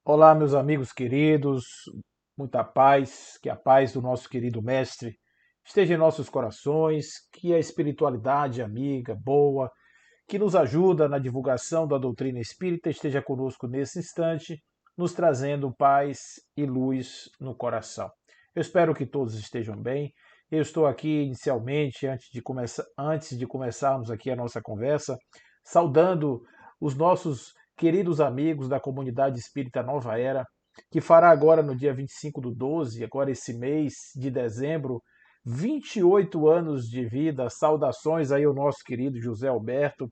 Olá, meus amigos queridos, muita paz, que a paz do nosso querido Mestre esteja em nossos corações, que a espiritualidade amiga, boa, que nos ajuda na divulgação da doutrina espírita esteja conosco nesse instante, nos trazendo paz e luz no coração. Eu espero que todos estejam bem. Eu estou aqui inicialmente, antes de começarmos aqui a nossa conversa, saudando os nossos queridos amigos da comunidade espírita Nova Era, que fará agora no dia 25/12, agora esse mês de dezembro, 28 anos de vida. Saudações aí ao nosso querido José Alberto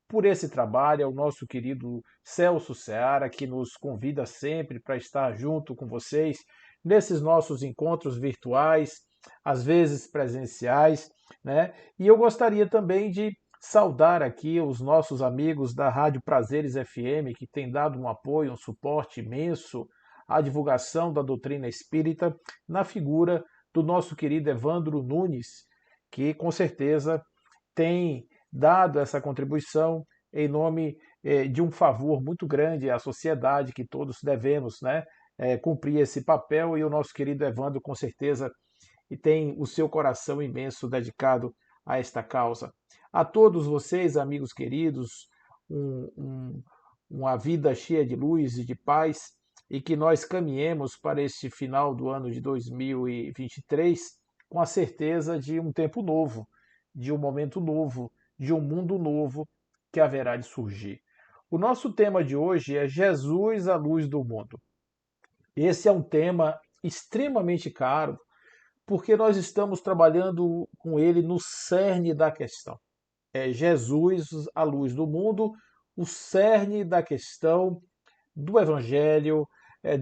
por esse trabalho, ao nosso querido Celso Seara, que nos convida sempre para estar junto com vocês nesses nossos encontros virtuais, às vezes presenciais, né? E eu gostaria também de saudar aqui os nossos amigos da Rádio Prazeres FM, que têm dado um apoio, um suporte imenso à divulgação da doutrina espírita, na figura do nosso querido Evandro Nunes, que com certeza tem dado essa contribuição em nome de um favor muito grande à sociedade, que todos devemos, né, cumprir esse papel, e o nosso querido Evandro, com certeza, tem o seu coração imenso dedicado a esta causa. A todos vocês, amigos queridos, um, um, uma vida cheia de luz e de paz, e que nós caminhemos para este final do ano de 2023 com a certeza de um tempo novo, de um momento novo, de um mundo novo que haverá de surgir. O nosso tema de hoje é Jesus, a luz do mundo. Esse é um tema extremamente caro, porque nós estamos trabalhando com ele no cerne da questão. É Jesus, a luz do mundo, o cerne da questão do Evangelho,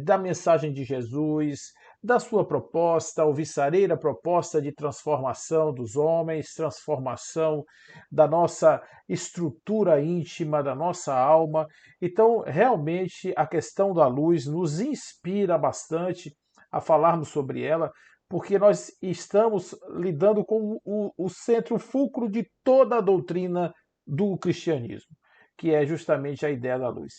da mensagem de Jesus, da sua proposta, alvissareira proposta de transformação dos homens, transformação da nossa estrutura íntima, da nossa alma. Então, realmente, a questão da luz nos inspira bastante a falarmos sobre ela, porque nós estamos lidando com o centro fulcro de toda a doutrina do cristianismo, que é justamente a ideia da luz.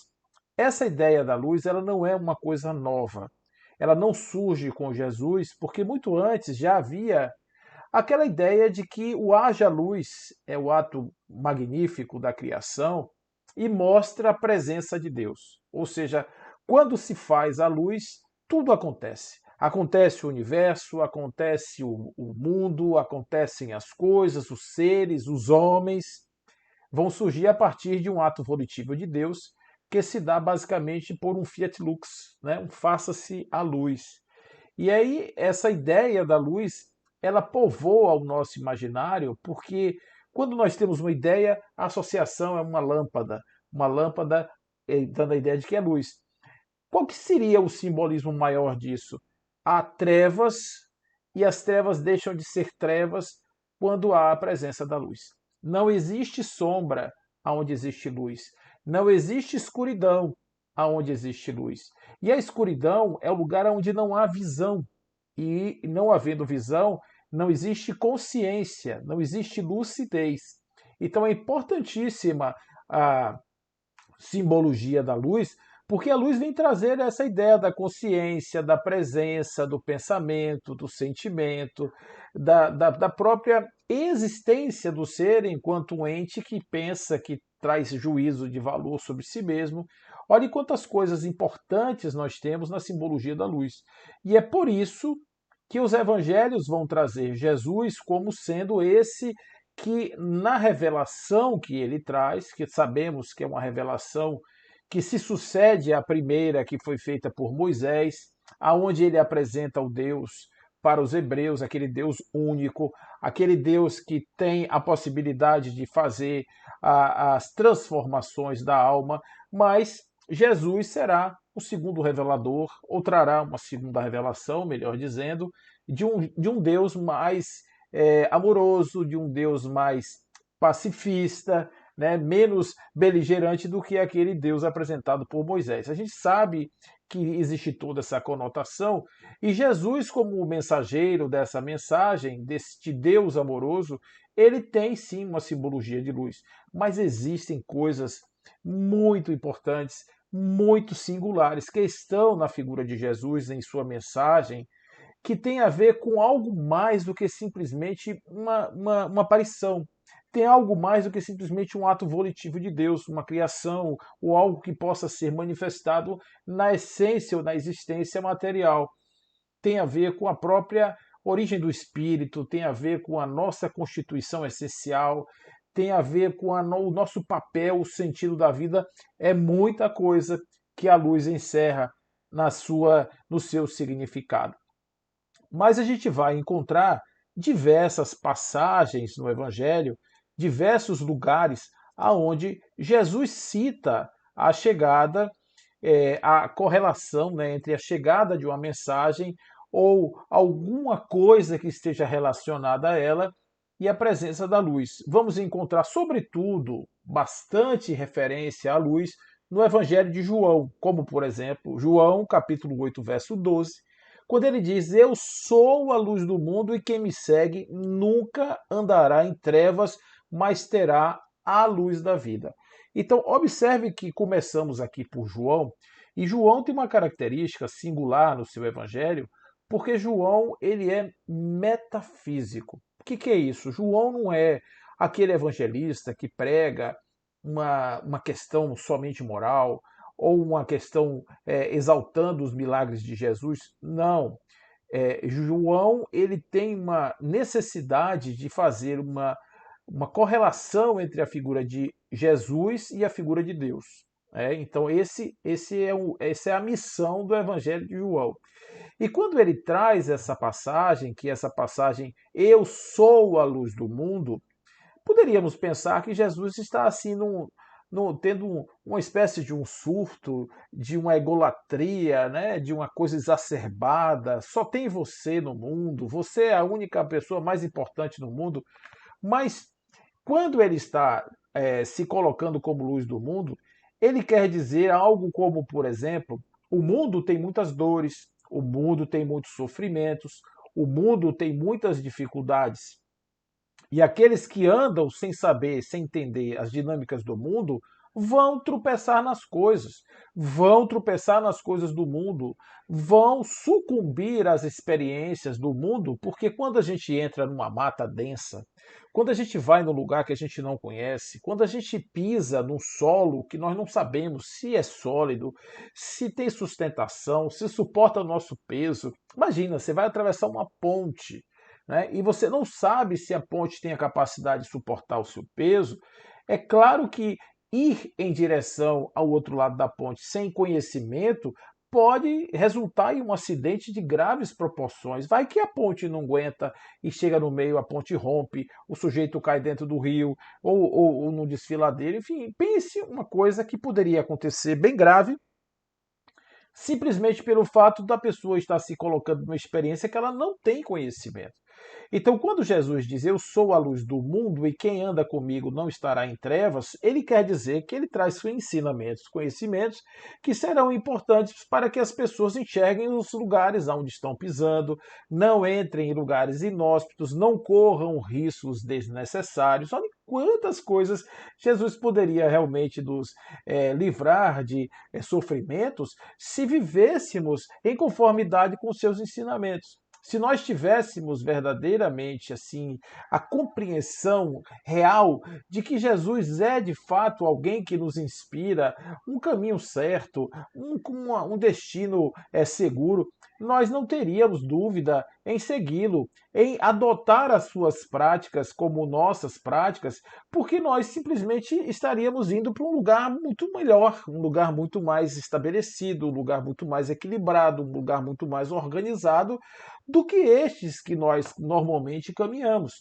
Essa ideia da luz, ela não é uma coisa nova. Ela não surge com Jesus, porque muito antes já havia aquela ideia de que o haja luz é o ato magnífico da criação e mostra a presença de Deus. Ou seja, quando se faz a luz, tudo acontece. Acontece o universo, acontece o mundo, acontecem as coisas, os seres, os homens, vão surgir a partir de um ato volitivo de Deus, que se dá basicamente por um fiat lux, né? Um faça-se a luz. E aí essa ideia da luz, ela povoa o nosso imaginário, porque quando nós temos uma ideia, a associação é uma lâmpada dando a ideia de que é luz. Qual que seria o simbolismo maior disso? Há trevas, e as trevas deixam de ser trevas quando há a presença da luz. Não existe sombra aonde existe luz. Não existe escuridão aonde existe luz. E a escuridão é o lugar onde não há visão. E não havendo visão, não existe consciência, não existe lucidez. Então é importantíssima a simbologia da luz, porque a luz vem trazer essa ideia da consciência, da presença, do pensamento, do sentimento, da própria existência do ser enquanto um ente que pensa, que traz juízo de valor sobre si mesmo. Olha quantas coisas importantes nós temos na simbologia da luz. E é por isso que os evangelhos vão trazer Jesus como sendo esse que na revelação que ele traz, que sabemos que é uma revelação que se sucede à primeira que foi feita por Moisés, aonde ele apresenta o Deus para os hebreus, aquele Deus único, aquele Deus que tem a possibilidade de fazer as transformações da alma, mas Jesus será o segundo revelador, ou trará uma segunda revelação, melhor dizendo, de um Deus mais amoroso, de um Deus mais pacifista, né, menos beligerante do que aquele Deus apresentado por Moisés. A gente sabe que existe toda essa conotação, e Jesus, como o mensageiro dessa mensagem, deste Deus amoroso, ele tem sim uma simbologia de luz, mas existem coisas muito importantes, muito singulares que estão na figura de Jesus em sua mensagem, que tem a ver com algo mais do que simplesmente uma aparição. Tem algo mais do que simplesmente um ato volitivo de Deus, uma criação, ou algo que possa ser manifestado na essência ou na existência material. Tem a ver com a própria origem do espírito, tem a ver com a nossa constituição essencial, tem a ver com o nosso papel, o sentido da vida. É muita coisa que a luz encerra no seu significado. Mas a gente vai encontrar diversas passagens no Evangelho, diversos lugares aonde Jesus cita a chegada, a correlação, né, entre a chegada de uma mensagem ou alguma coisa que esteja relacionada a ela e a presença da luz. Vamos encontrar, sobretudo, bastante referência à luz no Evangelho de João, como, por exemplo, João, capítulo 8, verso 12, quando ele diz: Eu sou a luz do mundo e quem me segue nunca andará em trevas, mas terá a luz da vida. Então, observe que começamos aqui por João, e João tem uma característica singular no seu evangelho, porque João ele é metafísico. O que é isso? João não é aquele evangelista que prega uma questão somente moral, ou uma questão exaltando os milagres de Jesus. Não. João ele tem uma necessidade de fazer uma correlação entre a figura de Jesus e a figura de Deus. Então, essa é a missão do Evangelho de João. E quando ele traz essa passagem, que essa passagem, eu sou a luz do mundo, poderíamos pensar que Jesus está assim tendo uma espécie de um surto, de uma egolatria, né? De uma coisa exacerbada. Só tem você no mundo, você é a única pessoa mais importante no mundo. Mas quando ele está se colocando como luz do mundo, ele quer dizer algo como, por exemplo, o mundo tem muitas dores, o mundo tem muitos sofrimentos, o mundo tem muitas dificuldades. E aqueles que andam sem saber, sem entender as dinâmicas do mundo, vão tropeçar nas coisas, vão tropeçar nas coisas do mundo, vão sucumbir às experiências do mundo, porque quando a gente entra numa mata densa, quando a gente vai num lugar que a gente não conhece, quando a gente pisa num solo que nós não sabemos se é sólido, se tem sustentação, se suporta o nosso peso. Imagina, você vai atravessar uma ponte, né, e você não sabe se a ponte tem a capacidade de suportar o seu peso. É claro que ir em direção ao outro lado da ponte sem conhecimento pode resultar em um acidente de graves proporções. Vai que a ponte não aguenta e chega no meio, a ponte rompe, o sujeito cai dentro do rio ou no desfiladeiro. Enfim, pense uma coisa que poderia acontecer bem grave, simplesmente pelo fato da pessoa estar se colocando numa experiência que ela não tem conhecimento. Então, quando Jesus diz, eu sou a luz do mundo e quem anda comigo não estará em trevas, ele quer dizer que ele traz ensinamentos, conhecimentos que serão importantes para que as pessoas enxerguem os lugares onde estão pisando, não entrem em lugares inóspitos, não corram riscos desnecessários. Olha quantas coisas Jesus poderia realmente nos livrar de sofrimentos se vivêssemos em conformidade com seus ensinamentos. Se nós tivéssemos verdadeiramente assim a compreensão real de que Jesus é de fato alguém que nos inspira, um caminho certo, um destino seguro, nós não teríamos dúvida em segui-lo, em adotar as suas práticas como nossas práticas, porque nós simplesmente estaríamos indo para um lugar muito melhor, um lugar muito mais estabelecido, um lugar muito mais equilibrado, um lugar muito mais organizado do que estes que nós normalmente caminhamos.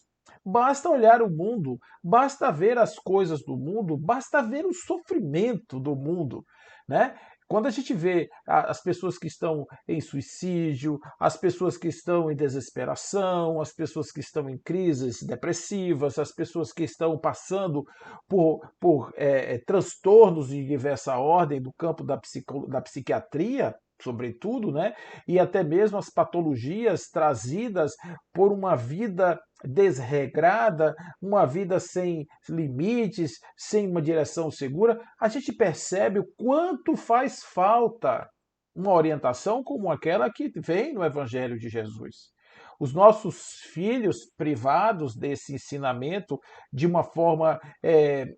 Basta olhar o mundo, basta ver as coisas do mundo, basta ver o sofrimento do mundo, né? Quando a gente vê as pessoas que estão em suicídio, as pessoas que estão em desesperação, as pessoas que estão em crises depressivas, as pessoas que estão passando por transtornos de diversa ordem do campo da psiquiatria, sobretudo, né? E até mesmo as patologias trazidas por uma vida desregrada, uma vida sem limites, sem uma direção segura, a gente percebe o quanto faz falta uma orientação como aquela que vem no Evangelho de Jesus. Os nossos filhos privados desse ensinamento de uma forma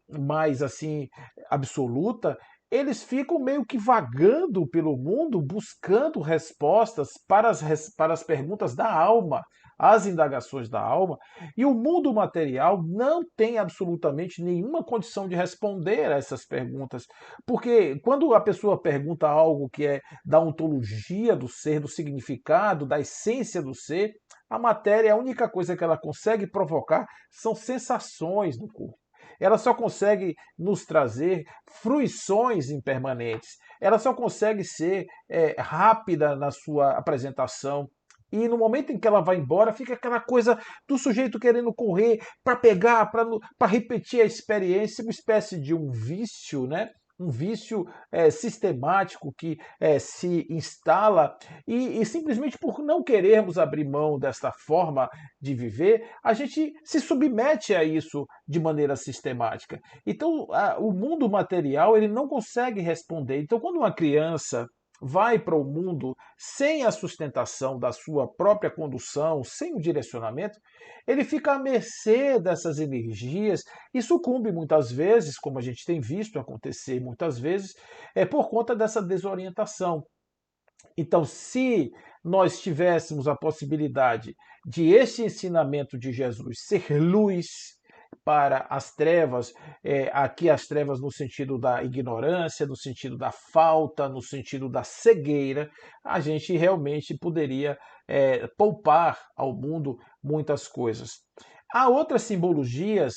mais assim absoluta, eles ficam meio que vagando pelo mundo buscando respostas para as perguntas da alma, as indagações da alma, e o mundo material não tem absolutamente nenhuma condição de responder a essas perguntas, porque quando a pessoa pergunta algo que é da ontologia do ser, do significado, da essência do ser, a matéria, a única coisa que ela consegue provocar são sensações no corpo. Ela só consegue nos trazer fruições impermanentes. Ela só consegue ser rápida na sua apresentação. E no momento em que ela vai embora, fica aquela coisa do sujeito querendo correr para pegar, para repetir a experiência, uma espécie de um vício, né? Um vício sistemático que se instala e simplesmente por não querermos abrir mão desta forma de viver, a gente se submete a isso de maneira sistemática. Então, o mundo material ele não consegue responder. Então, quando uma criança vai para o mundo sem a sustentação da sua própria condução, sem o direcionamento, ele fica à mercê dessas energias e sucumbe muitas vezes, como a gente tem visto acontecer muitas vezes, por conta dessa desorientação. Então, se nós tivéssemos a possibilidade de esse ensinamento de Jesus ser luz para as trevas, aqui as trevas no sentido da ignorância, no sentido da falta, no sentido da cegueira, a gente realmente poderia poupar ao mundo muitas coisas. Há outras simbologias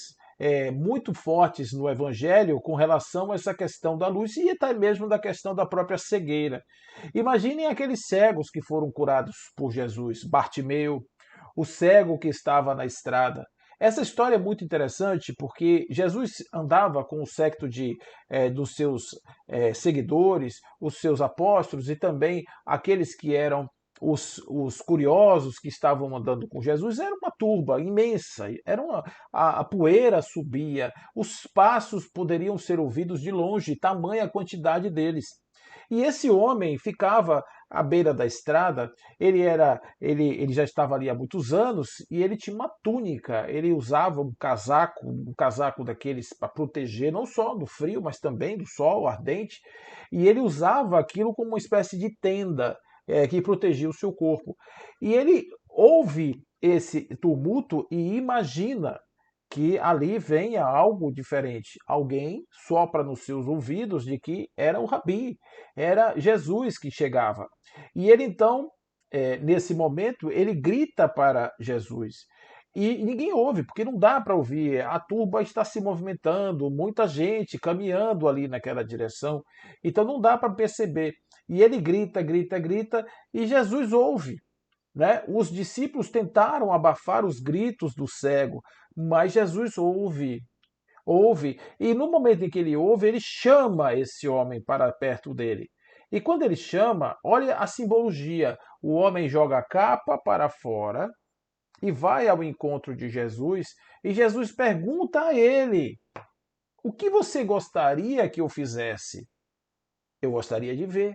muito fortes no Evangelho com relação a essa questão da luz e até mesmo da questão da própria cegueira. Imaginem aqueles cegos que foram curados por Jesus, Bartimeu, o cego que estava na estrada. Essa história é muito interessante porque Jesus andava com o séquito dos seus seguidores, os seus apóstolos e também aqueles que eram os curiosos que estavam andando com Jesus. Era uma turba imensa, a poeira subia, os passos poderiam ser ouvidos de longe, tamanha a quantidade deles. E esse homem ficava à beira da estrada, ele já estava ali há muitos anos e ele tinha uma túnica, ele usava um casaco daqueles para proteger não só do frio, mas também do sol ardente, e ele usava aquilo como uma espécie de tenda que protegia o seu corpo. E ele ouve esse tumulto e imagina que ali venha algo diferente. Alguém sopra nos seus ouvidos de que era o Rabi, era Jesus que chegava. E ele então, nesse momento, ele grita para Jesus. E ninguém ouve, porque não dá para ouvir. A turba está se movimentando, muita gente caminhando ali naquela direção. Então não dá para perceber. E ele grita, grita, grita, e Jesus ouve. Né? Os discípulos tentaram abafar os gritos do cego, mas Jesus ouve, ouve, e no momento em que ele ouve, ele chama esse homem para perto dele. E quando ele chama, olha a simbologia: o homem joga a capa para fora e vai ao encontro de Jesus, e Jesus pergunta a ele: o que você gostaria que eu fizesse? Eu gostaria de ver.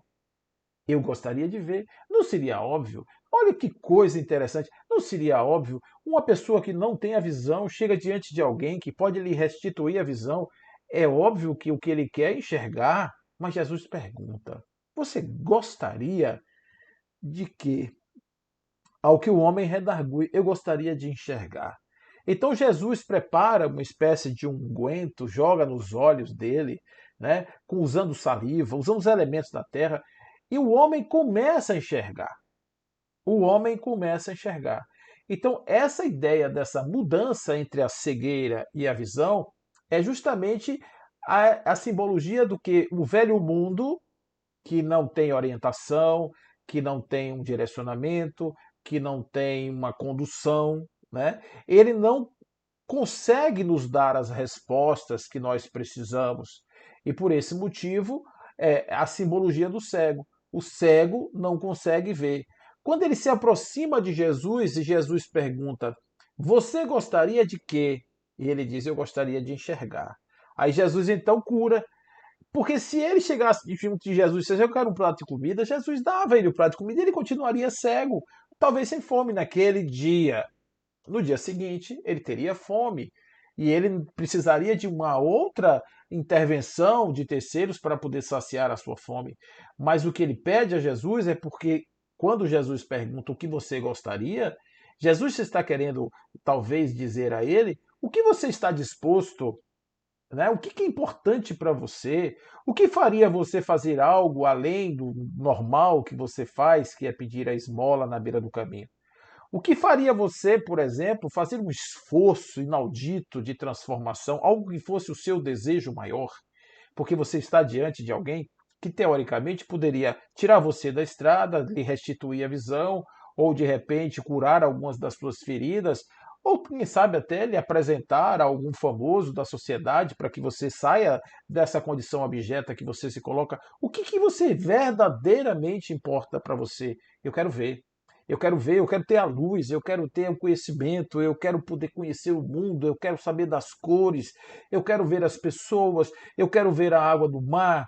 Eu gostaria de ver. Não seria óbvio? Olha que coisa interessante. Não seria óbvio uma pessoa que não tem a visão chega diante de alguém que pode lhe restituir a visão? É óbvio que o que ele quer é enxergar, mas Jesus pergunta: você gostaria de quê? Ao que o homem redargui: eu gostaria de enxergar. Então Jesus prepara uma espécie de unguento, joga nos olhos dele, né, usando saliva, usando os elementos da terra, e o homem começa a enxergar. O homem começa a enxergar. Então, essa ideia dessa mudança entre a cegueira e a visão é justamente a simbologia do que o velho mundo, que não tem orientação, que não tem um direcionamento, que não tem uma condução, né? Ele não consegue nos dar as respostas que nós precisamos. E por esse motivo, a simbologia do cego. O cego não consegue ver. Quando ele se aproxima de Jesus e Jesus pergunta: Você gostaria de quê? E ele diz: Eu gostaria de enxergar. Aí Jesus então cura. Porque se ele chegasse junto de Jesus e dissesse: Eu quero um prato de comida, Jesus dava ele o prato de comida e ele continuaria cego, talvez sem fome naquele dia. No dia seguinte, ele teria fome e ele precisaria de uma outra intervenção de terceiros para poder saciar a sua fome. Mas o que ele pede a Jesus é porque, quando Jesus pergunta o que você gostaria, Jesus está querendo talvez dizer a ele o que você está disposto, né? O que é importante para você? O que faria você fazer algo além do normal que você faz, que é pedir a esmola na beira do caminho? O que faria você, por exemplo, fazer um esforço inaudito de transformação, algo que fosse o seu desejo maior? Porque você está diante de alguém que, teoricamente, poderia tirar você da estrada, lhe restituir a visão, ou de repente curar algumas das suas feridas, ou quem sabe até lhe apresentar a algum famoso da sociedade para que você saia dessa condição abjeta que você se coloca. O que você verdadeiramente importa para você? Eu quero ver. Eu quero ver, eu quero ter a luz, eu quero ter o conhecimento, eu quero poder conhecer o mundo, eu quero saber das cores, eu quero ver as pessoas, eu quero ver a água do mar,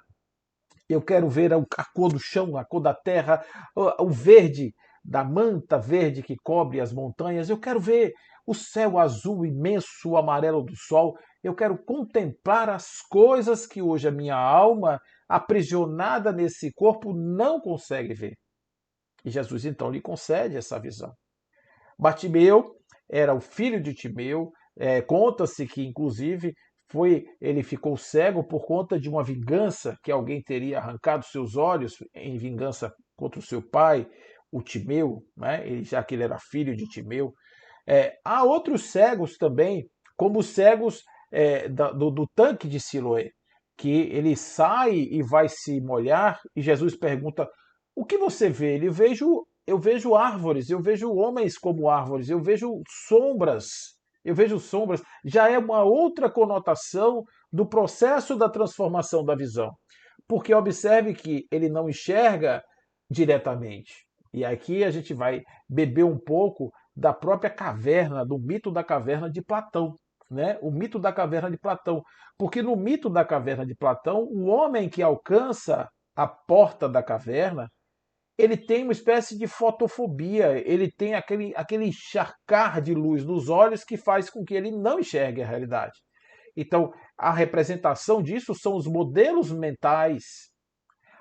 eu quero ver a cor do chão, a cor da terra, o verde da manta verde que cobre as montanhas, eu quero ver o céu azul imenso, o amarelo do sol, eu quero contemplar as coisas que hoje a minha alma, aprisionada nesse corpo, não consegue ver. E Jesus então lhe concede essa visão. Bartimeu era o filho de Timeu. Conta-se que, inclusive, ele ficou cego por conta de uma vingança que alguém teria arrancado seus olhos em vingança contra o seu pai, o Timeu, né? Já que ele era filho de Timeu. Há outros cegos também, como os cegos do tanque de Siloé, que ele sai e vai se molhar e Jesus pergunta: O que você vê? Eu vejo árvores, eu vejo homens como árvores, eu vejo sombras. Eu vejo sombras. Já é uma outra conotação do processo da transformação da visão. Porque observe que ele não enxerga diretamente. E aqui a gente vai beber um pouco da própria caverna, do mito da caverna de Platão. Né? O mito da caverna de Platão. Porque no mito da caverna de Platão, o homem que alcança a porta da caverna, ele tem uma espécie de fotofobia, ele tem aquele encharcar de luz nos olhos que faz com que ele não enxergue a realidade. Então, a representação disso são os modelos mentais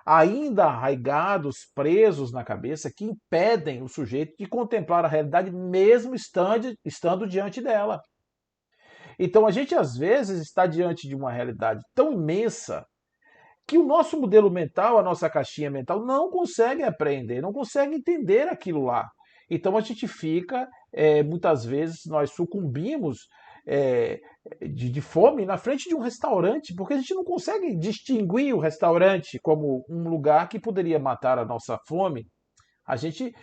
ainda arraigados, presos na cabeça, que impedem o sujeito de contemplar a realidade mesmo estando diante dela. Então, a gente às vezes está diante de uma realidade tão imensa que o nosso modelo mental, a nossa caixinha mental, não consegue apreender, não consegue entender aquilo lá. Então a gente fica, muitas vezes, nós sucumbimos é, de fome na frente de um restaurante, porque a gente não consegue distinguir o restaurante como um lugar que poderia matar a nossa fome. A gente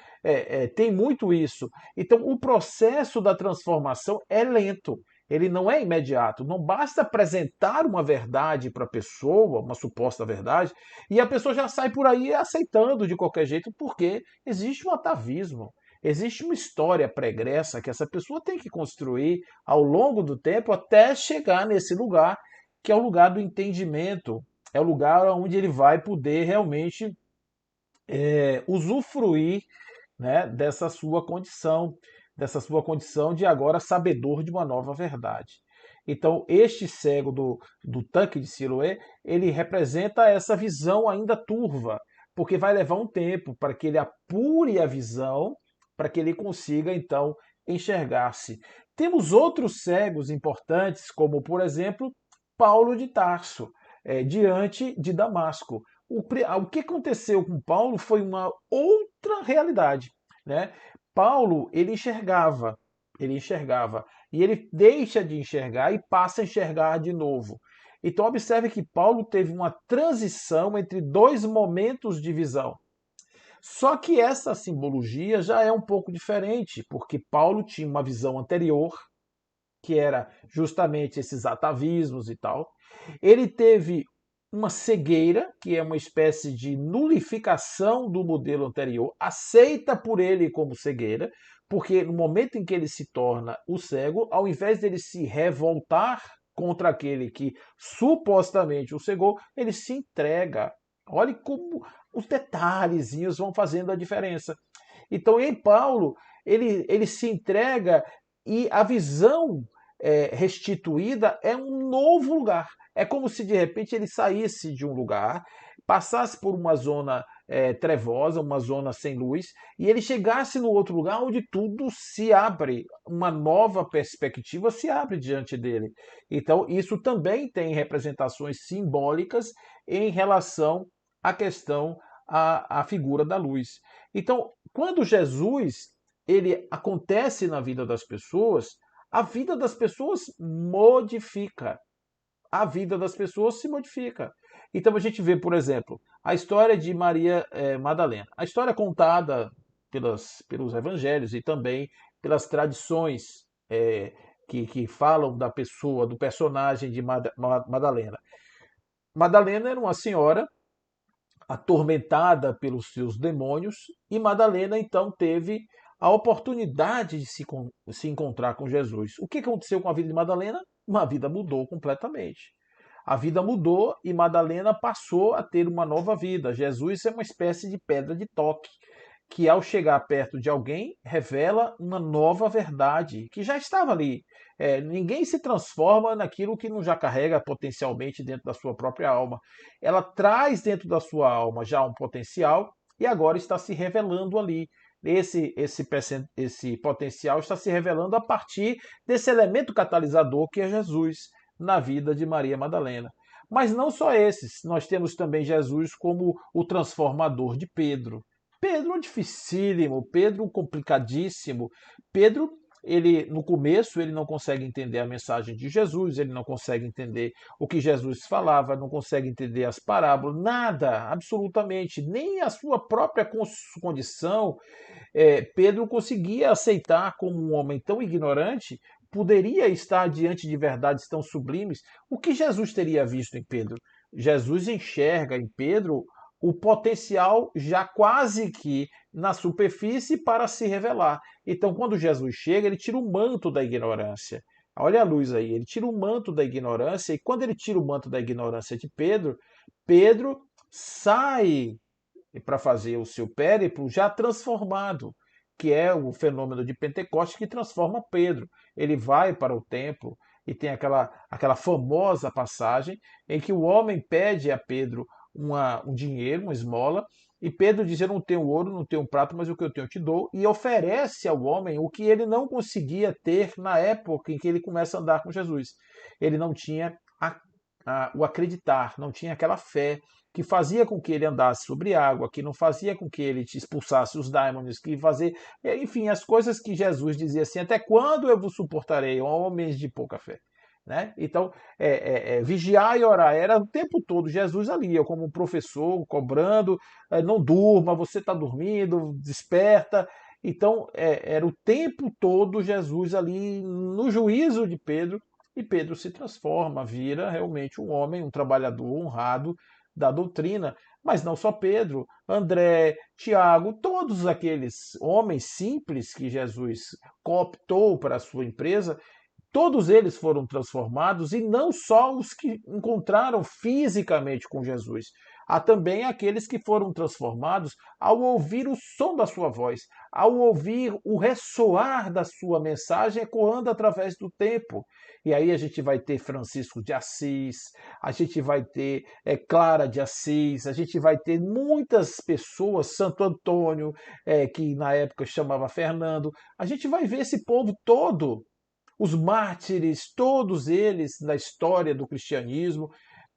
tem muito isso. Então, o processo da transformação é lento, ele não é imediato. Não basta apresentar uma verdade para a pessoa, uma suposta verdade, e a pessoa já sai por aí aceitando de qualquer jeito, porque existe um atavismo, existe uma história pregressa que essa pessoa tem que construir ao longo do tempo até chegar nesse lugar, que é o lugar do entendimento, é o lugar onde ele vai poder realmente usufruir, né, dessa sua condição de agora sabedor de uma nova verdade. Então, este cego do tanque de Siloé, ele representa essa visão ainda turva, porque vai levar um tempo para que ele apure a visão, para que ele consiga, então, enxergar-se. Temos outros cegos importantes, como, por exemplo, Paulo de Tarso, diante de Damasco. O que aconteceu com Paulo foi uma outra realidade, né? Paulo, ele enxergava, e ele deixa de enxergar e passa a enxergar de novo. Então observe que Paulo teve uma transição entre dois momentos de visão. Só que essa simbologia já é um pouco diferente, porque Paulo tinha uma visão anterior, que era justamente esses atavismos e tal. Ele teve uma cegueira, que é uma espécie de nulificação do modelo anterior, aceita por ele como cegueira, porque no momento em que ele se torna o cego, ao invés dele se revoltar contra aquele que supostamente o cegou, ele se entrega. Olhe como os detalhezinhos vão fazendo a diferença. Então, em Paulo, ele se entrega e a visão restituída é um novo lugar. É como se de repente ele saísse de um lugar, passasse por uma zona trevosa, uma zona sem luz, e ele chegasse no outro lugar onde tudo se abre, uma nova perspectiva se abre diante dele. Então, isso também tem representações simbólicas em relação à questão à figura da luz. Então, quando Jesus ele acontece na vida das pessoas, a vida das pessoas modifica. A vida das pessoas se modifica. Então a gente vê, por exemplo, a história de Maria Madalena. A história contada pelos evangelhos e também pelas tradições que falam da pessoa, do personagem de Madalena. Madalena era uma senhora atormentada pelos seus demônios, e Madalena então teve a oportunidade de se encontrar com Jesus. O que aconteceu com a vida de Madalena? Uma vida mudou completamente. A vida mudou e Madalena passou a ter uma nova vida. Jesus é uma espécie de pedra de toque, que ao chegar perto de alguém revela uma nova verdade que já estava ali. Ninguém se transforma naquilo que não já carrega potencialmente dentro da sua própria alma. Ela traz dentro da sua alma já um potencial e agora está se revelando ali. Esse potencial está se revelando a partir desse elemento catalisador que é Jesus na vida de Maria Madalena. Mas não só esses, nós temos também Jesus como o transformador de Pedro. Pedro é dificílimo, Pedro complicadíssimo. Pedro, ele no começo ele não consegue entender a mensagem de Jesus, ele não consegue entender o que Jesus falava, não consegue entender as parábolas, nada, absolutamente, nem a sua própria condição. Pedro conseguia aceitar como um homem tão ignorante poderia estar diante de verdades tão sublimes. O que Jesus teria visto em Pedro? Jesus enxerga em Pedro o potencial já quase que na superfície para se revelar. Então, quando Jesus chega, ele tira o manto da ignorância. Olha a luz aí, ele tira o manto da ignorância, e quando ele tira o manto da ignorância de Pedro, Pedro sai para fazer o seu périplo já transformado, que é o fenômeno de Pentecostes que transforma Pedro. Ele vai para o templo e tem aquela famosa passagem em que o homem pede a Pedro um dinheiro, uma esmola, e Pedro diz: Eu não tenho ouro, não tenho prata, mas o que eu tenho eu te dou, e oferece ao homem o que ele não conseguia ter na época em que ele começa a andar com Jesus. Ele não tinha o acreditar, não tinha aquela fé que fazia com que ele andasse sobre água, que não fazia com que ele expulsasse os daimônios, que fazia, enfim, as coisas que Jesus dizia assim: até quando eu vos suportarei, homens de pouca fé? Né? Então, vigiar e orar era o tempo todo Jesus ali, eu como um professor cobrando, não durma, você está dormindo, desperta. Então, era o tempo todo Jesus ali no juízo de Pedro, e Pedro se transforma, vira realmente um homem, um trabalhador honrado da doutrina. Mas não só Pedro, André, Tiago, todos aqueles homens simples que Jesus cooptou para a sua empresa, todos eles foram transformados, e não só os que encontraram fisicamente com Jesus. Há também aqueles que foram transformados ao ouvir o som da sua voz, ao ouvir o ressoar da sua mensagem ecoando através do tempo. E aí a gente vai ter Francisco de Assis, a gente vai ter Clara de Assis, a gente vai ter muitas pessoas, Santo Antônio, que na época chamava Fernando. A gente vai ver esse povo todo, os mártires, todos eles na história do cristianismo,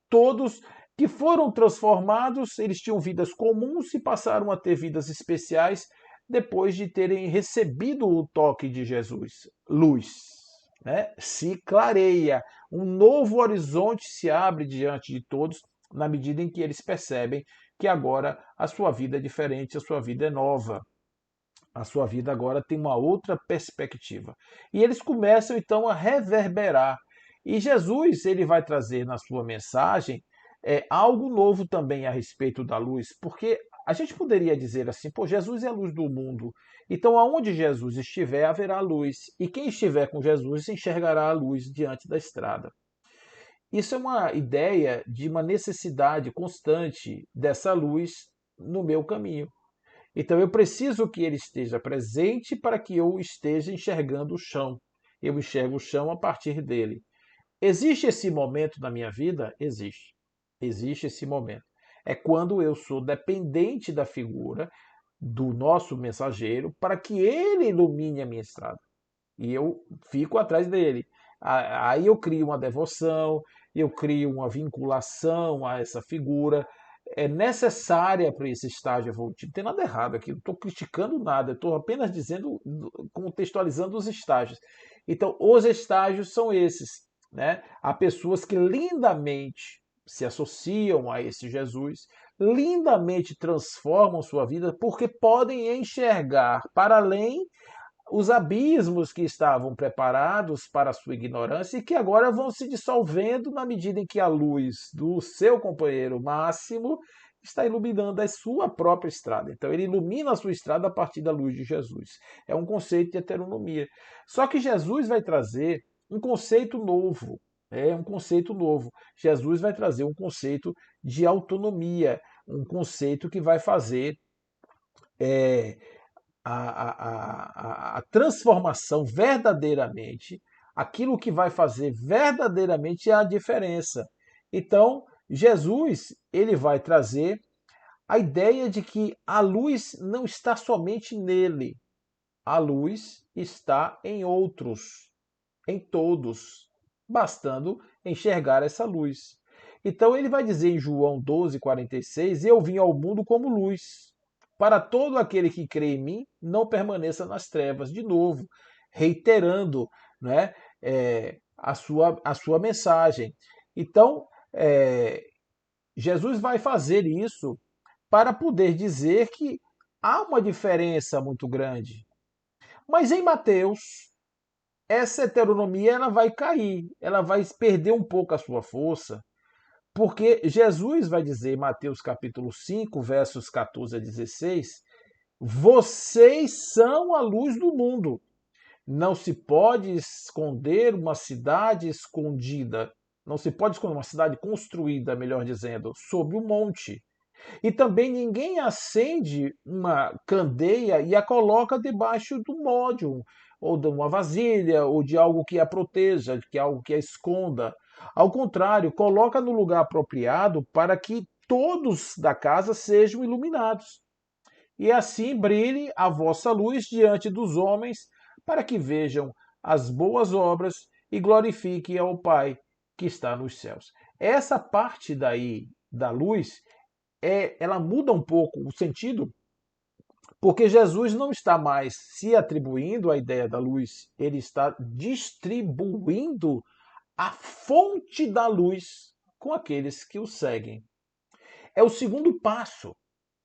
todos que foram transformados, eles tinham vidas comuns e passaram a ter vidas especiais depois de terem recebido o toque de Jesus. Luz, né? Se clareia, um novo horizonte se abre diante de todos na medida em que eles percebem que agora a sua vida é diferente, a sua vida é nova. A sua vida agora tem uma outra perspectiva. E eles começam então a reverberar. E Jesus ele vai trazer na sua mensagem algo novo também a respeito da luz, porque a gente poderia dizer assim, pô, Jesus é a luz do mundo. Então, aonde Jesus estiver, haverá luz. E quem estiver com Jesus enxergará a luz diante da estrada. Isso é uma ideia de uma necessidade constante dessa luz no meu caminho. Então eu preciso que ele esteja presente para que eu esteja enxergando o chão. Eu enxergo o chão a partir dele. Existe esse momento na minha vida? Existe. Existe esse momento. É quando eu sou dependente da figura do nosso mensageiro para que ele ilumine a minha estrada. E eu fico atrás dele. Aí eu crio uma devoção, eu crio uma vinculação a essa figura. É necessária para esse estágio evolutivo. Não tem nada errado aqui, não estou criticando nada, estou apenas dizendo, contextualizando os estágios. Então, os estágios são esses. Né? Há pessoas que lindamente se associam a esse Jesus, lindamente transformam sua vida porque podem enxergar para além os abismos que estavam preparados para a sua ignorância e que agora vão se dissolvendo na medida em que a luz do seu companheiro máximo está iluminando a sua própria estrada. Então ele ilumina a sua estrada a partir da luz de Jesus. É um conceito de heteronomia. Só que Jesus vai trazer um conceito novo. É um conceito novo. Jesus vai trazer um conceito de autonomia, um conceito que vai fazer é, a transformação verdadeiramente, aquilo que vai fazer verdadeiramente a diferença. Então, Jesus, ele vai trazer a ideia de que a luz não está somente nele, a luz está em outros, em todos, bastando enxergar essa luz. Então ele vai dizer em João 12:46: Eu vim ao mundo como luz, para todo aquele que crê em mim não permaneça nas trevas. De novo, reiterando, né, a sua mensagem. Então, Jesus vai fazer isso para poder dizer que há uma diferença muito grande. Mas em Mateus, essa heteronomia ela vai cair, ela vai perder um pouco a sua força, porque Jesus vai dizer em Mateus capítulo 5, versos 14 a 16, vocês são a luz do mundo. Não se pode esconder uma cidade escondida, não se pode esconder uma cidade construída, melhor dizendo, sob um monte. E também ninguém acende uma candeia e a coloca debaixo do módio, ou de uma vasilha, ou de algo que a proteja, de algo que a esconda. Ao contrário, coloca no lugar apropriado para que todos da casa sejam iluminados. E assim brilhe a vossa luz diante dos homens, para que vejam as boas obras e glorifiquem ao Pai que está nos céus. Essa parte daí da luz ela muda um pouco o sentido, porque Jesus não está mais se atribuindo a ideia da luz, ele está distribuindo a fonte da luz com aqueles que o seguem. É o segundo passo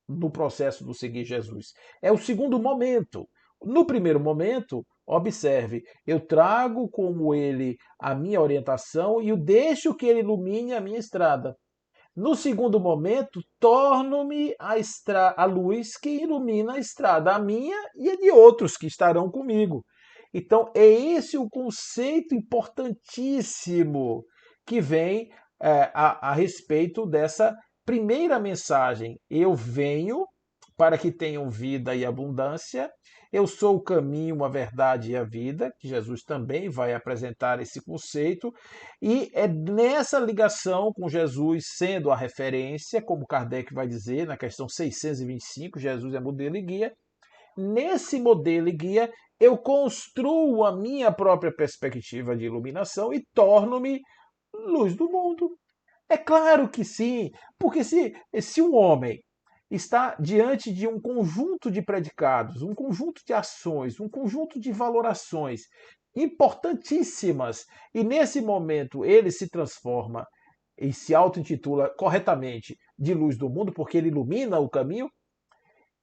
no processo do seguir Jesus. É o segundo momento. No primeiro momento, observe, eu trago como ele a minha orientação e o deixo que ele ilumine a minha estrada. No segundo momento, torno-me a luz que ilumina a estrada, a minha e a de outros que estarão comigo. Então, é esse o conceito importantíssimo que vem a respeito dessa primeira mensagem. Eu venho para que tenham vida e abundância. Eu sou o caminho, a verdade e a vida, que Jesus também vai apresentar esse conceito, e é nessa ligação com Jesus sendo a referência, como Kardec vai dizer na questão 625, Jesus é modelo e guia. Nesse modelo e guia, eu construo a minha própria perspectiva de iluminação e torno-me luz do mundo. É claro que sim, porque se um homem está diante de um conjunto de predicados, um conjunto de ações, um conjunto de valorações importantíssimas, e nesse momento ele se transforma e se auto-intitula corretamente de luz do mundo, porque ele ilumina o caminho,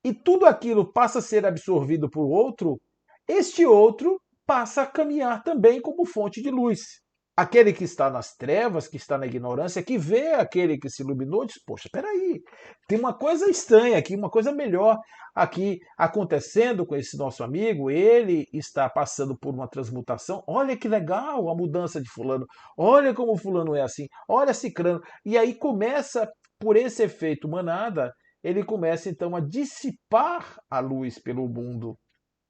e tudo aquilo passa a ser absorvido por outro, este outro passa a caminhar também como fonte de luz. Aquele que está nas trevas, que está na ignorância, que vê aquele que se iluminou, diz: poxa, peraí, tem uma coisa estranha aqui, uma coisa melhor aqui acontecendo com esse nosso amigo. Ele está passando por uma transmutação. Olha que legal a mudança de fulano. Olha como fulano é assim. Olha cicrano. E aí começa, por esse efeito manada, ele começa então a dissipar a luz pelo mundo,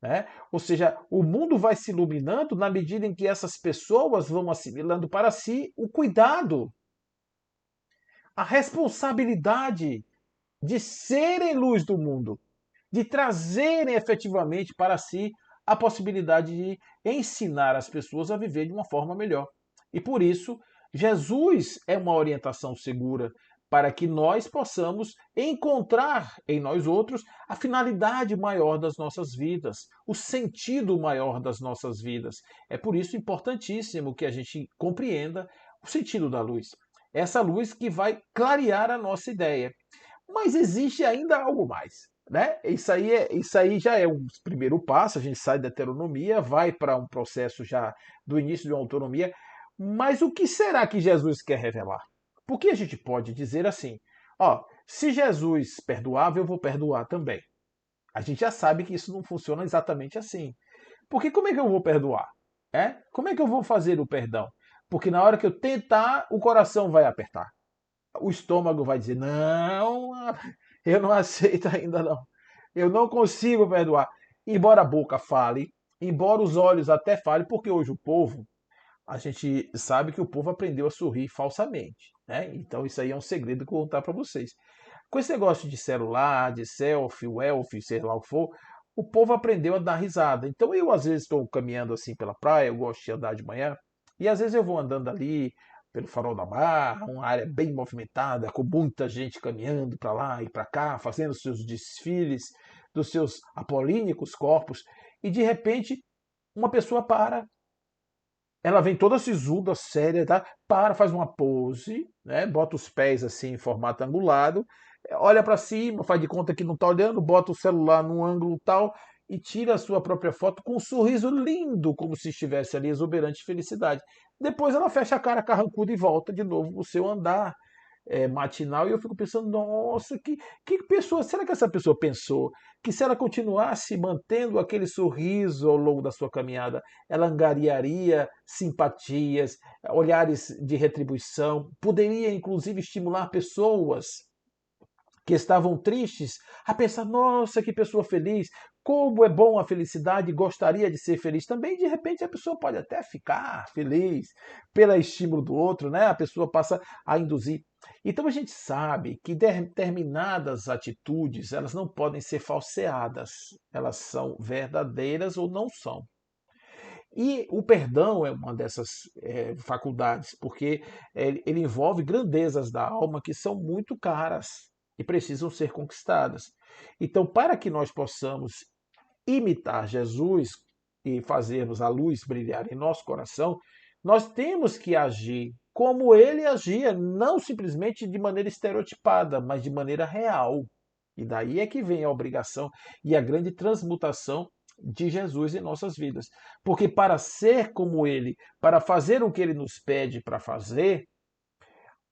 né? Ou seja, o mundo vai se iluminando na medida em que essas pessoas vão assimilando para si o cuidado, a responsabilidade de serem luz do mundo, de trazerem efetivamente para si a possibilidade de ensinar as pessoas a viver de uma forma melhor. E por isso, Jesus é uma orientação segura para que nós possamos encontrar em nós outros a finalidade maior das nossas vidas, o sentido maior das nossas vidas. É por isso importantíssimo que a gente compreenda o sentido da luz. Essa luz que vai clarear a nossa ideia. Mas existe ainda algo mais, né? Isso aí já é um primeiro passo, a gente sai da heteronomia, vai para um processo já do início de uma autonomia, mas o que será que Jesus quer revelar? Porque a gente pode dizer assim, ó, se Jesus perdoava, eu vou perdoar também. A gente já sabe que isso não funciona exatamente assim. Porque como é que eu vou perdoar? Como é que eu vou fazer o perdão? Porque na hora que eu tentar, o coração vai apertar, o estômago vai dizer: não, eu não aceito ainda não. Eu não consigo perdoar. Embora a boca fale, embora os olhos até falem, porque hoje o povo, a gente sabe que o povo aprendeu a sorrir falsamente, né? Então isso aí é um segredo que eu vou contar para vocês. Com esse negócio de celular, de selfie, welfie, sei lá o que for, o povo aprendeu a dar risada. Então eu às vezes estou caminhando assim pela praia, eu gosto de andar de manhã, e às vezes eu vou andando ali pelo Farol da Barra, uma área bem movimentada, com muita gente caminhando para lá e para cá, fazendo seus desfiles dos seus apolínicos corpos, e de repente uma pessoa para, ela vem toda sisuda, séria, tá? Para, faz uma pose, né? Bota os pés assim em formato angulado, olha para cima, faz de conta que não está olhando, bota o celular num ângulo tal e tira a sua própria foto com um sorriso lindo, como se estivesse ali exuberante de felicidade. Depois ela fecha a cara carrancuda e volta de novo o seu andar matinal, e eu fico pensando, nossa, que pessoa, será que essa pessoa pensou que se ela continuasse mantendo aquele sorriso ao longo da sua caminhada, ela angariaria simpatias, olhares de retribuição, poderia inclusive estimular pessoas que estavam tristes a pensar: nossa, que pessoa feliz, como é bom a felicidade, gostaria de ser feliz também. De repente a pessoa pode até ficar feliz pelo estímulo do outro, né? A pessoa passa a induzir. Então a gente sabe que determinadas atitudes, elas não podem ser falseadas, elas são verdadeiras ou não são. E o perdão é uma dessas faculdades, porque ele envolve grandezas da alma que são muito caras e precisam ser conquistadas. Então, para que nós possamos imitar Jesus e fazermos a luz brilhar em nosso coração, nós temos que agir como ele agia, não simplesmente de maneira estereotipada, mas de maneira real. E daí é que vem a obrigação e a grande transmutação de Jesus em nossas vidas. Porque para ser como ele, para fazer o que ele nos pede para fazer,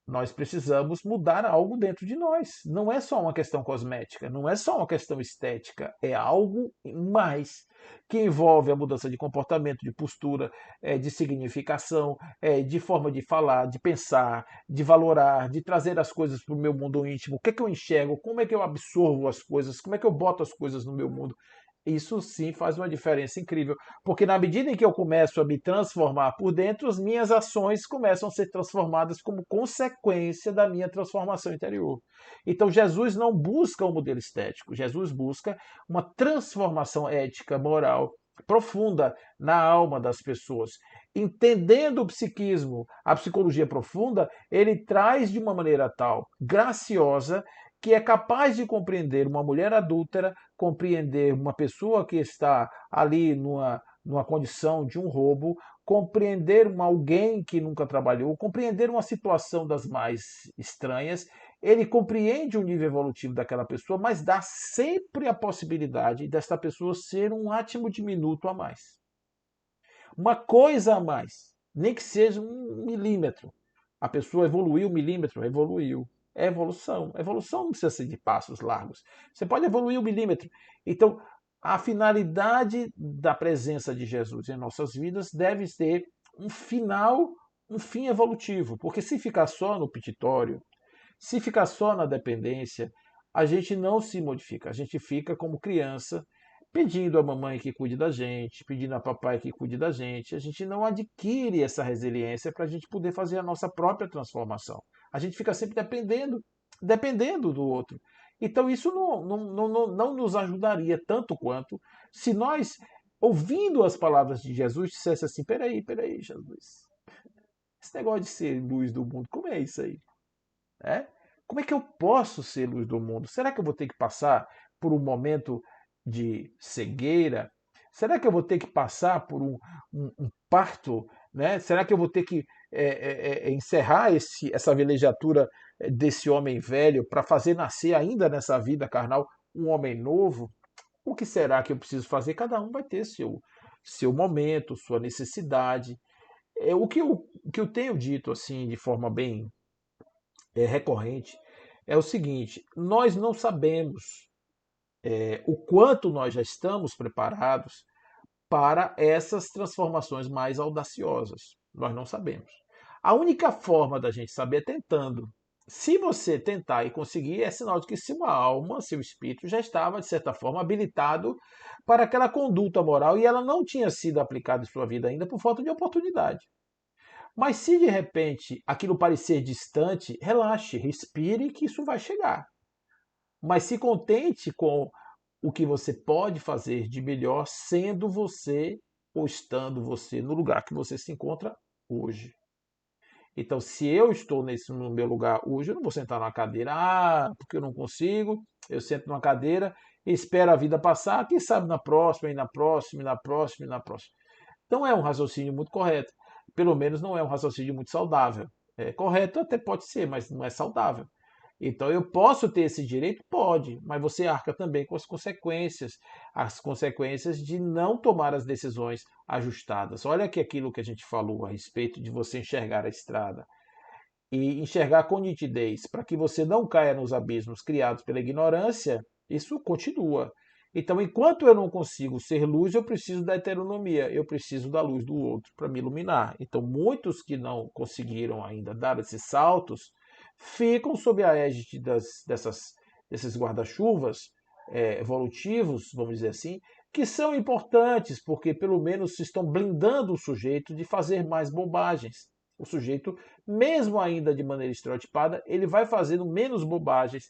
nós precisamos mudar algo dentro de nós. Não é só uma questão cosmética, não é só uma questão estética, é algo mais que envolve a mudança de comportamento, de postura, de significação, de forma de falar, de pensar, de valorar, de trazer as coisas para o meu mundo íntimo. O que é que eu enxergo? Como é que eu absorvo as coisas? Como é que eu boto as coisas no meu mundo? Isso sim faz uma diferença incrível, porque na medida em que eu começo a me transformar por dentro, as minhas ações começam a ser transformadas como consequência da minha transformação interior. Então Jesus não busca um modelo estético, Jesus busca uma transformação ética, moral, profunda na alma das pessoas. Entendendo o psiquismo, a psicologia profunda, ele traz de uma maneira tal, graciosa, que é capaz de compreender uma mulher adúltera, compreender uma pessoa que está ali numa condição de um roubo, compreender alguém que nunca trabalhou, compreender uma situação das mais estranhas. Ele compreende o nível evolutivo daquela pessoa, mas dá sempre a possibilidade desta pessoa ser um átomo diminuto a mais. Uma coisa a mais. Nem que seja 1 milímetro. A pessoa evoluiu 1 milímetro, evoluiu. É evolução. Evolução não precisa ser de passos largos. Você pode evoluir 1 milímetro. Então, a finalidade da presença de Jesus em nossas vidas deve ter um final, um fim evolutivo. Porque se ficar só no pititório, se ficar só na dependência, a gente não se modifica. A gente fica como criança, pedindo a mamãe que cuide da gente, pedindo a papai que cuide da gente. A gente não adquire essa resiliência para a gente poder fazer a nossa própria transformação. A gente fica sempre dependendo do outro. Então isso não nos ajudaria tanto quanto se nós, ouvindo as palavras de Jesus, dissesse assim: peraí, Jesus. Esse negócio de ser luz do mundo, como é isso aí? É? Como é que eu posso ser luz do mundo? Será que eu vou ter que passar por um momento de cegueira? Será que eu vou ter que passar por um parto? Né? Será que eu vou ter que encerrar essa velejatura desse homem velho para fazer nascer ainda nessa vida carnal um homem novo? O que será que eu preciso fazer? Cada um vai ter seu momento, sua necessidade. O que eu tenho dito assim de forma bem recorrente é o seguinte: nós não sabemos o quanto nós já estamos preparados para essas transformações mais audaciosas. Nós não sabemos. A única forma da gente saber é tentando. Se você tentar e conseguir, é sinal de que se uma alma, seu espírito, já estava, de certa forma, habilitado para aquela conduta moral e ela não tinha sido aplicada em sua vida ainda por falta de oportunidade. Mas se de repente aquilo parecer distante, relaxe, respire que isso vai chegar. Mas se contente com o que você pode fazer de melhor sendo você ou estando você no lugar que você se encontra hoje. Então, se eu estou no meu lugar hoje, eu não vou sentar numa cadeira, porque eu não consigo, eu sento numa cadeira e espero a vida passar, quem sabe na próxima, e na próxima, e na próxima, e na próxima. Não é um raciocínio muito correto. Pelo menos não é um raciocínio muito saudável. É correto até pode ser, mas não é saudável. Então eu posso ter esse direito? Pode, mas você arca também com as consequências de não tomar as decisões ajustadas. Olha que aquilo que a gente falou a respeito de você enxergar a estrada e enxergar com nitidez, para que você não caia nos abismos criados pela ignorância, isso continua. Então, enquanto eu não consigo ser luz, eu preciso da heteronomia, eu preciso da luz do outro para me iluminar. Então, muitos que não conseguiram ainda dar esses saltos ficam sob a égide desses guarda-chuvas evolutivos, vamos dizer assim, que são importantes porque pelo menos estão blindando o sujeito de fazer mais bobagens. O sujeito, mesmo ainda de maneira estereotipada, ele vai fazendo menos bobagens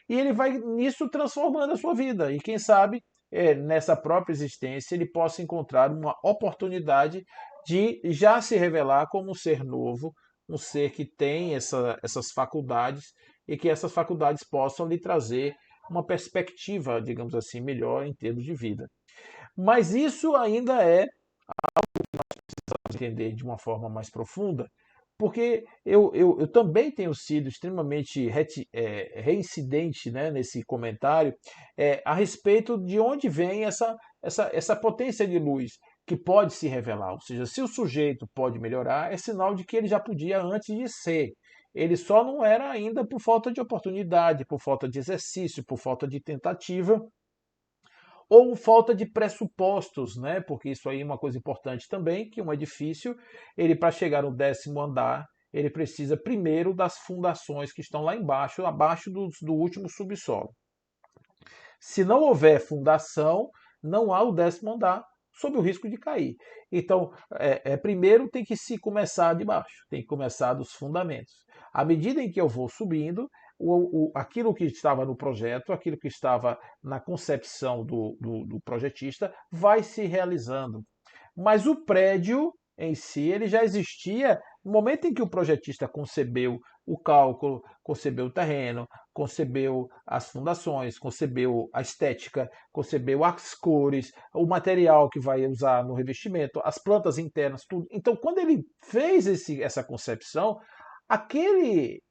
e ele vai nisso transformando a sua vida. E quem sabe, nessa própria existência, ele possa encontrar uma oportunidade de já se revelar como um ser novo, um ser que tem essas faculdades e que essas faculdades possam lhe trazer uma perspectiva, digamos assim, melhor em termos de vida. Mas isso ainda é entender de uma forma mais profunda, porque eu também tenho sido extremamente reincidente, né, nesse comentário a respeito de onde vem essa potência de luz que pode se revelar. Ou seja, se o sujeito pode melhorar, é sinal de que ele já podia antes de ser. Ele só não era ainda por falta de oportunidade, por falta de exercício, por falta de tentativa ou falta de pressupostos, né? Porque isso aí é uma coisa importante também, que um edifício, ele para chegar no 10º andar, ele precisa primeiro das fundações que estão lá embaixo, abaixo do último subsolo. Se não houver fundação, não há o 10º andar, sob o risco de cair. Então, primeiro tem que se começar de baixo, tem que começar dos fundamentos. À medida em que eu vou subindo, aquilo que estava no projeto, aquilo que estava na concepção do projetista, vai se realizando. Mas o prédio em si, ele já existia no momento em que o projetista concebeu o cálculo, concebeu o terreno, concebeu as fundações, concebeu a estética, concebeu as cores, o material que vai usar no revestimento, as plantas internas, tudo. Então, quando ele fez essa concepção, aquele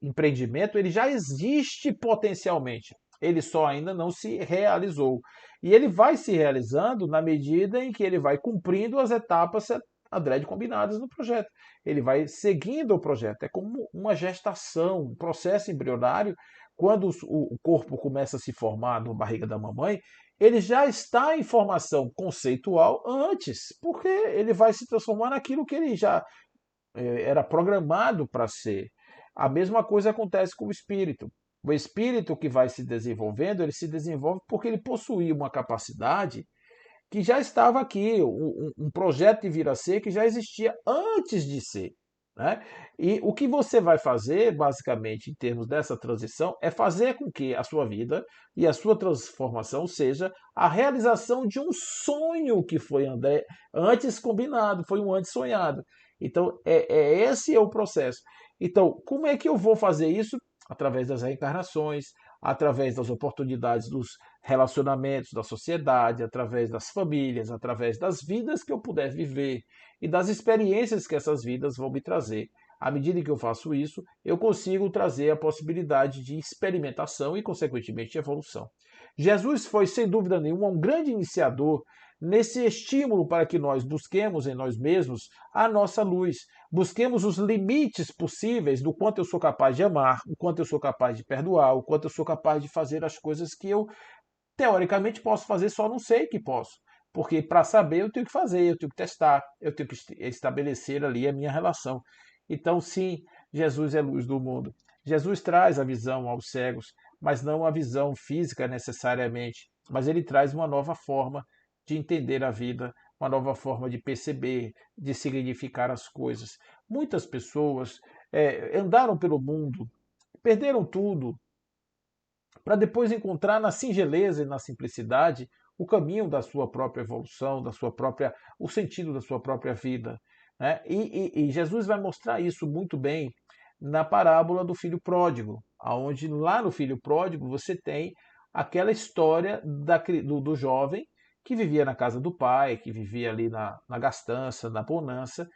empreendimento ele já existe potencialmente. Ele só ainda não se realizou. E ele vai se realizando na medida em que ele vai cumprindo as etapas adrede combinadas no projeto. Ele vai seguindo o projeto. É como uma gestação, um processo embrionário. Quando o corpo começa a se formar na barriga da mamãe, ele já está em formação conceitual antes, porque ele vai se transformar naquilo que ele já era programado para ser. A mesma coisa acontece com o espírito. O espírito que vai se desenvolvendo, ele se desenvolve porque ele possui uma capacidade que já estava aqui, um projeto de vir a ser que já existia antes de ser. Né? E o que você vai fazer, basicamente, em termos dessa transição, é fazer com que a sua vida e a sua transformação seja a realização de um sonho que foi antes combinado, foi um antes sonhado. Então, esse é o processo. Então, como é que eu vou fazer isso? Através das reencarnações, através das oportunidades dos relacionamentos da sociedade, através das famílias, através das vidas que eu puder viver e das experiências que essas vidas vão me trazer. À medida que eu faço isso, eu consigo trazer a possibilidade de experimentação e, consequentemente, de evolução. Jesus foi, sem dúvida nenhuma, um grande iniciador nesse estímulo para que nós busquemos em nós mesmos a nossa luz, busquemos os limites possíveis do quanto eu sou capaz de amar, o quanto eu sou capaz de perdoar, o quanto eu sou capaz de fazer as coisas que eu teoricamente posso fazer, só não sei que posso. Porque para saber eu tenho que fazer, eu tenho que testar, eu tenho que estabelecer ali a minha relação. Então, sim, Jesus é luz do mundo. Jesus traz a visão aos cegos, mas não a visão física necessariamente, mas ele traz uma nova forma de entender a vida, uma nova forma de perceber, de significar as coisas. Muitas pessoas andaram pelo mundo, perderam tudo, para depois encontrar na singeleza e na simplicidade o caminho da sua própria evolução, o sentido da sua própria vida. Né? E Jesus vai mostrar isso muito bem na parábola do filho pródigo, aonde lá no filho pródigo você tem aquela história do jovem que vivia na casa do pai, que vivia ali na gastança, na bonança,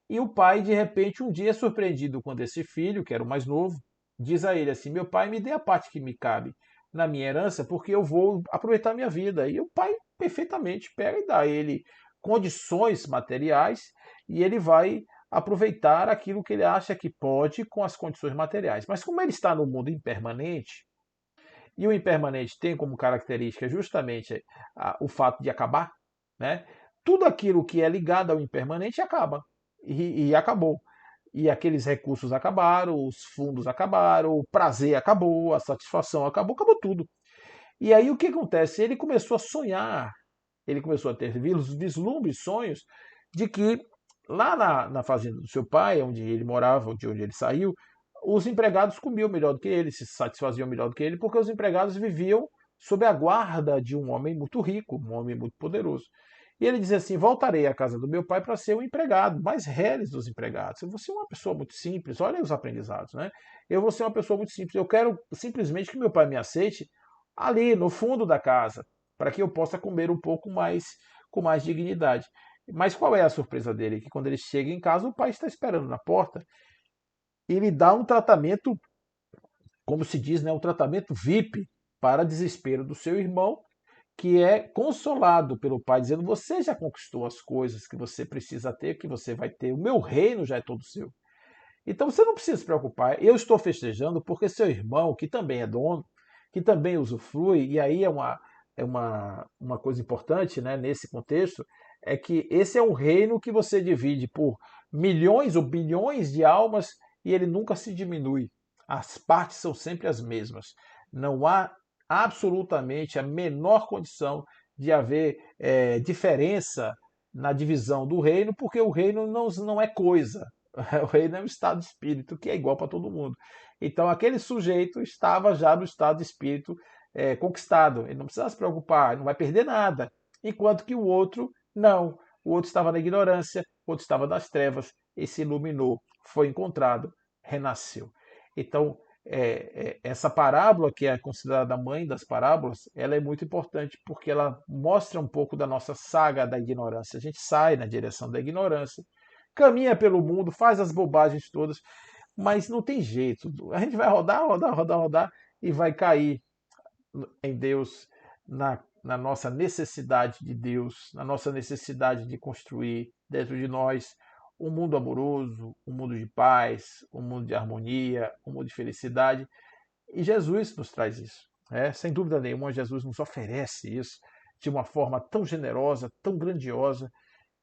e o pai, de repente, um dia é surpreendido quando esse filho, que era o mais novo, diz a ele assim: Meu pai, me dê a parte que me cabe na minha herança, porque eu vou aproveitar a minha vida. E o pai perfeitamente pega e dá a ele condições materiais e ele vai aproveitar aquilo que ele acha que pode com as condições materiais. Mas como ele está no mundo impermanente, e o impermanente tem como característica justamente o fato de acabar, né? Tudo aquilo que é ligado ao impermanente acaba. E acabou. E aqueles recursos acabaram, os fundos acabaram, o prazer acabou, a satisfação acabou, acabou tudo. E aí o que acontece? Ele começou a sonhar, ele começou a ter vislumbres, sonhos, de que lá na fazenda do seu pai, onde ele morava, de onde ele saiu, os empregados comiam melhor do que ele, se satisfaziam melhor do que ele, porque os empregados viviam sob a guarda de um homem muito rico, um homem muito poderoso. E ele dizia assim: voltarei à casa do meu pai para ser um empregado, mais reles dos empregados. Eu vou ser uma pessoa muito simples, olha os aprendizados, né? Eu vou ser uma pessoa muito simples. Eu quero simplesmente que meu pai me aceite ali no fundo da casa, para que eu possa comer um pouco mais, com mais dignidade. Mas qual é a surpresa dele? Que quando ele chega em casa, o pai está esperando na porta e ele dá um tratamento, como se diz, né, um tratamento VIP para desespero do seu irmão, que é consolado pelo pai, dizendo: Você já conquistou as coisas que você precisa ter, que você vai ter, o meu reino já é todo seu. Então você não precisa se preocupar. Eu estou festejando porque seu irmão, que também é dono, que também usufrui, e aí uma coisa importante, né, nesse contexto, é que esse é um reino que você divide por milhões ou bilhões de almas e ele nunca se diminui. As partes são sempre as mesmas. Não há absolutamente a menor condição de haver diferença na divisão do reino, porque o reino não é coisa. O reino é um estado de espírito que é igual para todo mundo. Então, aquele sujeito estava já no estado de espírito conquistado. Ele não precisa se preocupar, não vai perder nada. Enquanto que o outro, não. O outro estava na ignorância, o outro estava nas trevas e se iluminou, foi encontrado, renasceu. Então, essa parábola, que é considerada a mãe das parábolas, ela é muito importante porque ela mostra um pouco da nossa saga da ignorância. A gente sai na direção da ignorância, caminha pelo mundo, faz as bobagens todas, mas não tem jeito. A gente vai rodar, rodar, rodar, rodar e vai cair em Deus, na nossa necessidade de Deus, na nossa necessidade de construir, dentro de nós um mundo amoroso, um mundo de paz, um mundo de harmonia, um mundo de felicidade. E Jesus nos traz isso. Sem dúvida nenhuma, Jesus nos oferece isso de uma forma tão generosa, tão grandiosa,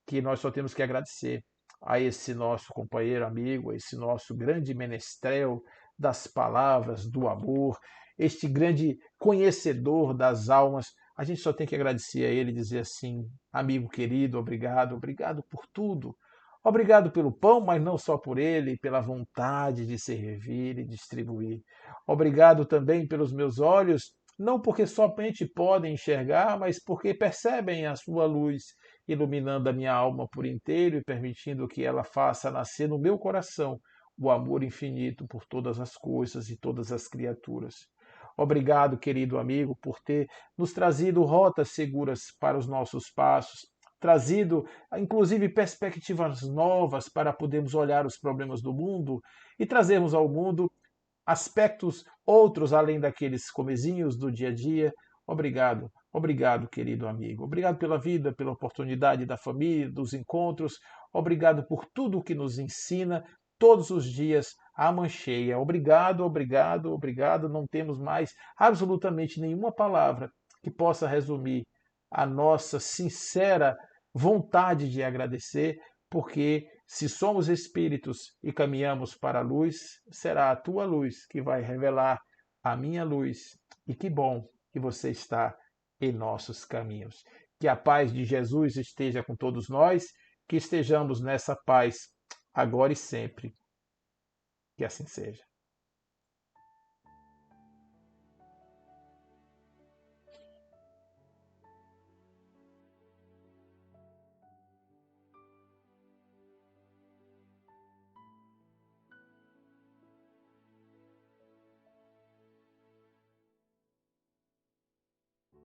que nós só temos que agradecer a esse nosso companheiro, amigo, a esse nosso grande menestrel das palavras, do amor, este grande conhecedor das almas. A gente só tem que agradecer a ele e dizer assim: amigo querido, obrigado, obrigado por tudo. Obrigado pelo pão, mas não só por ele, pela vontade de servir e distribuir. Obrigado também pelos meus olhos, não porque somente podem enxergar, mas porque percebem a sua luz iluminando a minha alma por inteiro e permitindo que ela faça nascer no meu coração o amor infinito por todas as coisas e todas as criaturas. Obrigado, querido amigo, por ter nos trazido rotas seguras para os nossos passos, trazido inclusive perspectivas novas para podermos olhar os problemas do mundo e trazermos ao mundo aspectos outros além daqueles comezinhos do dia a dia. Obrigado, obrigado, querido amigo. Obrigado pela vida, pela oportunidade da família, dos encontros. Obrigado por tudo que nos ensina todos os dias a mancheia. Obrigado, obrigado, obrigado. Não temos mais absolutamente nenhuma palavra que possa resumir a nossa sincera vontade de agradecer, porque se somos espíritos e caminhamos para a luz, será a tua luz que vai revelar a minha luz. E que bom que você está em nossos caminhos. Que a paz de Jesus esteja com todos nós, que estejamos nessa paz agora e sempre. Que assim seja.